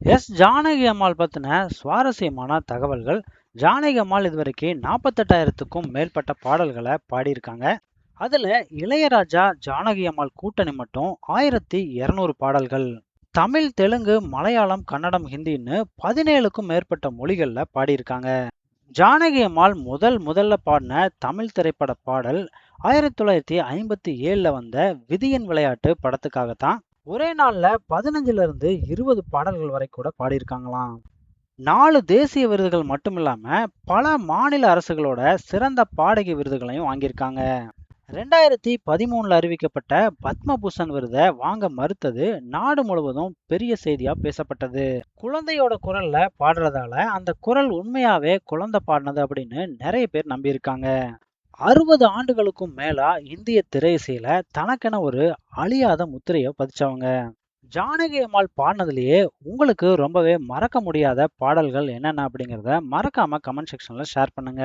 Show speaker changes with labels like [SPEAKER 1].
[SPEAKER 1] ஜானகி அம்மாள் பத்தின சுவாரஸ்யமான தகவல்கள். ஜானகி அம்மாள் இதுவரைக்கும் 48,000க்கும் மேற்பட்ட பாடல்களை பாடியிருக்காங்க. அதுல இளையராஜா ஜானகி அம்மாள் கூட்டணி மட்டும் 1200 பாடல்கள். தமிழ், தெலுங்கு, மலையாளம், கன்னடம், ஹிந்தின்னு 17க்கும் மேற்பட்ட மொழிகள்ல பாடியிருக்காங்க. ஜானகி அம்மாள் முதல்ல பாடின தமிழ் திரைப்பட பாடல் 1957ல வந்த விதியின் விளையாட்டு படத்துக்காகத்தான். ஒரே நாள்ல 15ல இருந்து 20 பாடல்கள் வரை கூட பாடியிருக்காங்களாம். 4 தேசிய விருதுகள் மட்டுமில்லாம பல மாநில அரசுகளோட சிறந்த பாடகி விருதுகளையும் வாங்கியிருக்காங்க. 2013ல அறிவிக்கப்பட்ட பத்மபூஷன் விருதை வாங்க மறுத்தது நாடு முழுவதும் பெரிய செய்தியா பேசப்பட்டது. குழந்தையோட குரல்ல பாடுறதால அந்த குரல் உண்மையாவே குழந்தை பாடினது அப்படின்னு நிறைய பேர் நம்பியிருக்காங்க. 60 ஆண்டுகளுக்கும் மேலா இந்திய திரையிசையில தனக்கென ஒரு அழியாத முத்திரையை பதிச்சவங்க. ஜானகி அம்மாள் பாடினதுலயே உங்களுக்கு ரொம்பவே மறக்க முடியாத பாடல்கள் என்னென்ன அப்படிங்கிறத மறக்காம கமெண்ட் செக்ஷன்ல ஷேர் பண்ணுங்க.